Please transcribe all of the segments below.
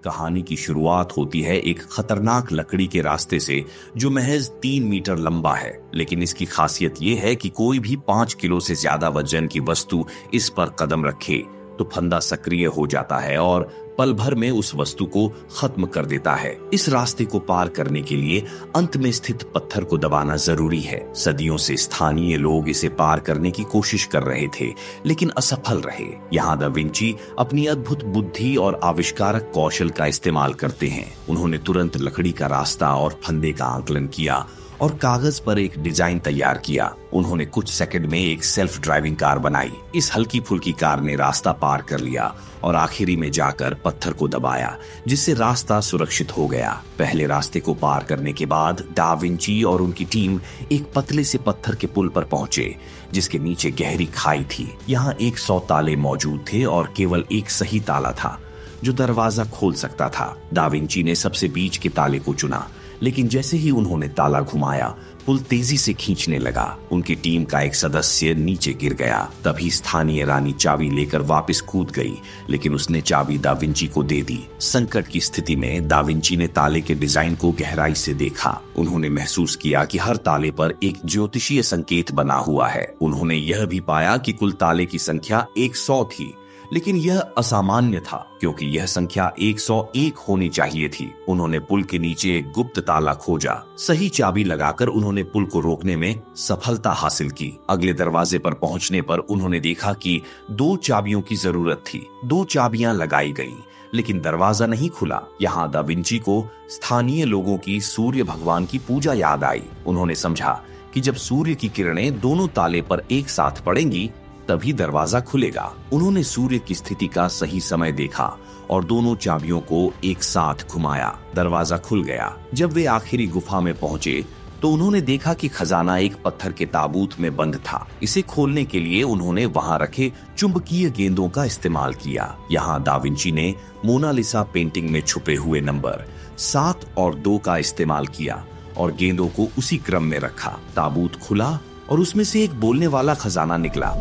कहानी की शुरुआत होती है एक खतरनाक लकड़ी के रास्ते से जो महज 3 मीटर लंबा है, लेकिन इसकी खासियत यह है कि कोई भी 5 किलो से ज्यादा वजन की वस्तु इस पर कदम रखे तो फंदा सक्रिय हो जाता है और पल भर में उस वस्तु को खत्म कर देता है। इस रास्ते को पार करने के लिए अंत में स्थित पत्थर को दबाना जरूरी है। सदियों से स्थानीय लोग इसे पार करने की कोशिश कर रहे थे, लेकिन असफल रहे। यहाँ दा विंची अपनी अद्भुत बुद्धि और आविष्कारक कौशल का इस्तेमाल करते हैं। उन्होंने तुरंत लकड़ी का रास्ता और फंदे का आकलन किया और कागज पर एक डिजाइन तैयार किया। उन्होंने कुछ सेकंड में एक सेल्फ ड्राइविंग कार बनाई। इस हल्की फुल्की कार ने रास्ता पार कर लिया और आखिरी में जाकर पत्थर को दबाया, जिससे रास्ता सुरक्षित हो गया। पहले रास्ते को पार करने के बाद दा विंची और उनकी टीम एक पतले से पत्थर के पुल पर पहुंचे, जिसके नीचे गहरी खाई थी। यहाँ 100 ताले मौजूद थे और केवल एक सही ताला था जो दरवाजा खोल सकता था। दा विंची ने सबसे बीच के ताले को चुना, लेकिन जैसे ही उन्होंने ताला घुमाया, पुल तेजी से खींचने लगा। उनकी टीम का एक सदस्य नीचे गिर गया। तभी स्थानीय रानी चाबी लेकर वापस कूद गई, लेकिन उसने चाबी दा विंची को दे दी। संकट की स्थिति में दा विंची ने ताले के डिजाइन को गहराई से देखा। उन्होंने महसूस किया कि हर ताले पर एक ज्योतिषीय संकेत बना हुआ है। उन्होंने यह भी पाया कि कुल ताले की संख्या 100 थी, लेकिन यह असामान्य था क्योंकि यह संख्या 101 होनी चाहिए थी। उन्होंने पुल के नीचे एक गुप्त ताला खोजा। सही चाबी लगाकर उन्होंने पुल को रोकने में सफलता हासिल की। अगले दरवाजे पर पहुंचने पर उन्होंने देखा कि 2 चाबियों की जरूरत थी। 2 चाबियां लगाई गईं, लेकिन दरवाजा नहीं खुला। यहाँ दा विंची को स्थानीय लोगों की सूर्य भगवान की पूजा याद आई। उन्होंने समझा कि जब सूर्य की किरणें दोनों ताले पर एक साथ पड़ेंगी तभी दरवाजा खुलेगा। उन्होंने सूर्य की स्थिति का सही समय देखा और दोनों चाबियों को एक साथ घुमाया। दरवाजा खुल गया। जब वे आखिरी गुफा में पहुंचे तो उन्होंने देखा कि खजाना एक पत्थर के ताबूत में बंद था। इसे खोलने के लिए उन्होंने वहां रखे चुंबकीय गेंदों का इस्तेमाल किया। यहाँ दा विंची ने मोनालिसा पेंटिंग में छुपे हुए नंबर 7 और 2 का इस्तेमाल किया और गेंदों को उसी क्रम में रखा। ताबूत खुला और उसमें से एक बोलने वाला खजाना निकला।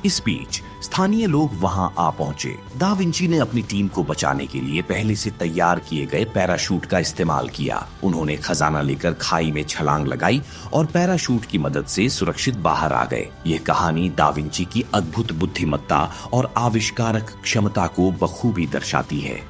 इस बीच स्थानीय लोग वहां आ पहुंचे। दा विंची ने अपनी टीम को बचाने के लिए पहले से तैयार किए गए पैराशूट का इस्तेमाल किया। उन्होंने खजाना लेकर खाई में छलांग लगाई और पैराशूट की मदद से सुरक्षित बाहर आ गए। यह कहानी दा विंची की अद्भुत बुद्धिमत्ता और आविष्कारक क्षमता को बखूबी दर्शाती है।